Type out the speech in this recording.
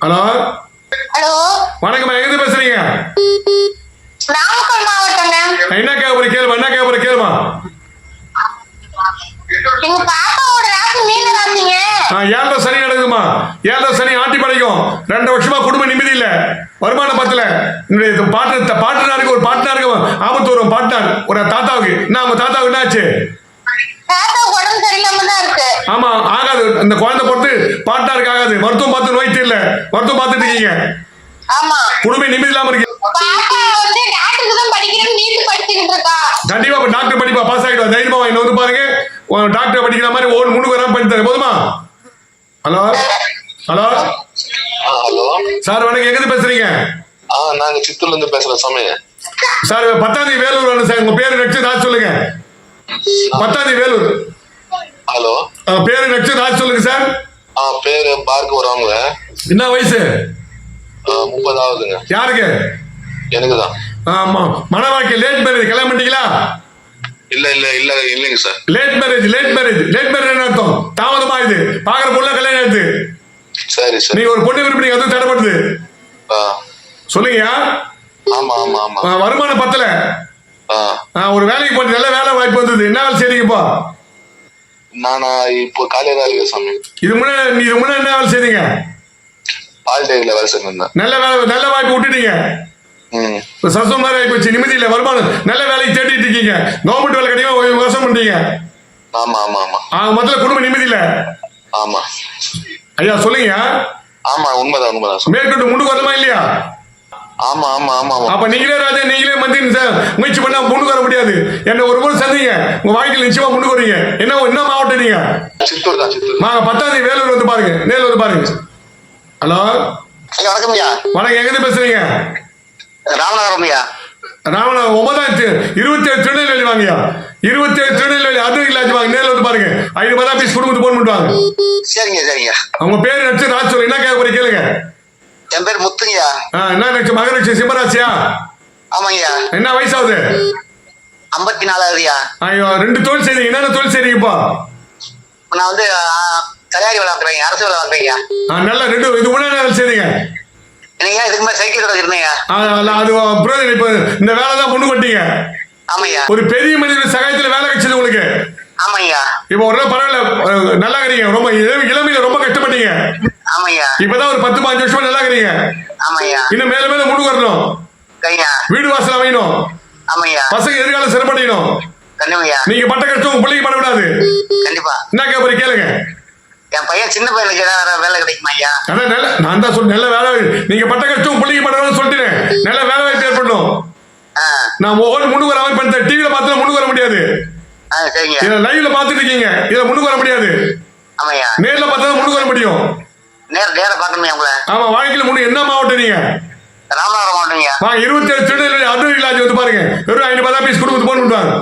Hello hello வணக்கம்மா, எங்க இருந்து பேசுறீங்க? நாமக்கல் மாவட்டங்க. என்ன கேட்க கேளுமா, என்ன கேட்க கேளுமா. எங்க பாப்பாவோட ராசி மீன ராசிங்க. ஏழரை சனி நடக்குதுமா. ஏழரை சனி ஆட்டி படைக்கும். 2 வருஷமா குடும்ப நிம்மதி இல்ல, வருமானம் பத்தல. பாட்டனாருக்கு ஒரு பாட்டனாருக்கு ஆபத்து வரும். பாட்டனார் ஒரு தாத்தாவுக்கு என்ன, அவங்க தாத்தாவுக்கு என்ன ஆச்சு? தாத்தா உடம்பு சரியில்லாம தான் இருக்கு. ஆமா, ஆகாது. இந்த குழந்தை பொறுத்து பாட்டனாருக்கு ஆகாது. மருத்துவம் பார்த்து நோய் தெரியல, மருத்துவம் பார்த்துட்டு இருக்கீங்க. ஆமா, குடும்ப நிம்மதி இல்லாம இருக்கு. பாப்பா வந்து டாக்டருக்கு தான் படிக்கிறேன்னு நீட் படிச்சிட்டு இருக்கா. கண்டிப்பா டாக்டர் படிப்பா, பாஸ் ஆகிடுவா. தைரியமா என்ன வந்து பாருங்க, டாக்டர் படிக்கிற மாதிரி முன்னுக்கு வராம பண்ணி தரேன். போதுமா? ஹலோ ஹலோ ஹலோ சார், வணக்கம். எங்க இருந்து பேசுறீங்க? நாங்க சித்தூர்ல இருந்து பேசுறோம் சாமி. சார் 10ஆம் தேதி வேலூர் வரணும் சார். உங்க பேரு நெக்ஸ்ட் ராஜ் சொல்லுங்க. 10ஆம் தேதி வேலூர். ஹலோ, பேரு நெக்ஸ்ட் ராஜ் சொல்லுங்க சார். பேரு பார்க்க. என்ன வயசு? 30 ஆகுதுங்க. யாருக்கு? எனக்குதான். ஆமா, மன வாழ்க்கை லேட் மேரேஜ். கல்யாணம் பண்ணிட்டீங்களா? இல்லைங்க சார். லேட் மேரேஜ் என்ன அர்த்தம்? தாமதமா இது பாக்குற பொண்ணு கல்யாணம் ஆயிடுது. சரி சார். நீங்க ஒரு பொண்ணு விரும்பி அதுவும் தடைப்படுது. சொல்லுங்க. ஆமா ஆமா ஆமா. வருமானம் பத்தல. ஒரு வேலைக்கு போட்டு நல்ல வேலை வாய்ப்பு வந்தது. என்ன வேலை செய்றீங்கப்பா? நானா இப்போ காலையில வேலைக்கு சாமி. இது முன்னாடி என்ன வேலை செய்றீங்க? ஆல் டேல வேலை செஞ்சிருந்தேன். நல்ல வாய்ப்பு விட்டுட்டீங்க. சசம் மாதிரி ஆயிப்போச்சு. நிம்மதி இல்ல, வருமானம் நல்ல வேலைக்கு தேடிட்டு இருக்கீங்க. கவர்மெண்ட் வேலை கிடைக்கும், விவசாயம் பண்றீங்க. ஆமா ஆமா ஆமா. மொத்தல குடும்ப நிம்மதி இல்ல. ஆமா ஐயா, சொல்லுங்க. ஆமா, உண்மைதான். மேற்கொண்டு முன்னுக்கு வரமா இல்லையா? ஆமா ஆமா ஆமா. அப்ப நீங்களே ராஜா, நீங்களே முயற்சி பண்ணா முன்னுக்கு வர முடியாது. என்ன ஒரு முறை சந்திங்க, உங்க வாழ்க்கையில் நிச்சயமா முன்னுக்கு வரீங்க. என்ன மாவட்டம் நீங்க? சித்தூர் தான். சித்தூர். 10ஆம் தேதி வேலூர் வந்து பாருங்க, நேரில் வந்து பாருங்க. ஹலோ வணக்கம் ஐயா. வணக்கம். எங்க இருந்து பேசுறீங்க? ராமநாதபுரம் ஐயா. ராமநாதபுரம் 27 திருநெல்வேலி வாங்கயா. 27 திருநெல்வேலி அது இல்லாச்சு வாங்க. நேரில் வந்து பாருங்க. 500 பீஸ் குடும்பத்து போன் பண்ணுவாங்க. சரிங்க. அவங்க பேரு நச்சு ராஜ் சொல்லு. என்ன கேட்க போறீங்க கேளுங்க. என் பேர் முத்துங்கய்யா. என்ன நச்சு? மகராட்சி சிம்மராசியா? ஆமாங்கய்யா. என்ன வயசாகுது? 54 ஆகுதுயா. ஐயோ, 2 தொழில் செய்றீங்க. என்னென்ன தொழில் செய்றீங்க இப்போ? நான் வந்து தயாரி வேலை பார்க்குறேங்க, அரசு வேலை பார்க்குறீங்க. நல்லா 2 இது முன்னாடி வேலை செய்றீங்க. என்னையா இதுக்கு மேலே சைக்கிள் கடை இருந்தேங்க. அது புரியுது. இப்போ இந்த வேலை தான் முன்னு கொட்டீங்க. ஆமாய்யா. ஒரு பெரிய மனிதர் சகாயத்துல வேலை கிடைச்சது உங்களுக்கு. ஆமாய்யா. இப்போ ஒரு பரவாயில்ல, நல்லா இருக்கிறீங்க. ரொம்ப இளமையில ரொம்ப கஷ்டப்பட்டீங்க. ஆமாய்யா. இப்பதான் ஒரு 10-15 வருஷமா நல்லா இருக்கிறீங்க. ஆமாய்யா. இன்னும் மேல முன்னு வரணும். வீடு வாசல் அமையணும். ஆமாய்யா. பசங்க எதிர்காலம் சிறப்படையணும். கண்டிப்பா. நீங்க பட்ட கஷ்டம் உங்க பிள்ளைக்கு படக்கூடாது. கண்டிப்பா. என்ன கேட்பறீங்க கேளுங்க. என் பையன் சின்ன பையனுக்கு ஏதாவது வேலை கிடைக்குமா ஐயா? அதான் நான் தான் சொல்றேன், நல்ல வேலை. நீங்க பட்ட கஷ்டம் பிள்ளைக்கு படக்கூடாதுன்னு சொல்லிட்டேன். நல்ல வேலை வாய்ப்பு ஏற்படணும். நான் ஒவ்வொரு முன்னுக்கு வர மாதிரி பண்ணேன். டிவியில பார்த்து முன்னுக்கு வர முடியாது. சரிங்க. இதுல லைவ்ல பாத்துட்டு இருக்கீங்க. இதுல முன்னுக்கு வர முடியாது. ஆமாய்யா. நேர்ல பார்த்தா முன்னுக்கு வர முடியும். நேர பார்க்கணுமே உங்களை. ஆமா, வாழ்க்கையில முன்னு என்ன மாவட்டம் நீங்க? ராமநாதபுரம் மாவட்டம்யா. 27 திருநெல்வேலி அது இல்லாச்சு வந்து பாருங்க. வெறும் 500 பீஸ் குடும்பத்து போன் பண்ணுவாங்க.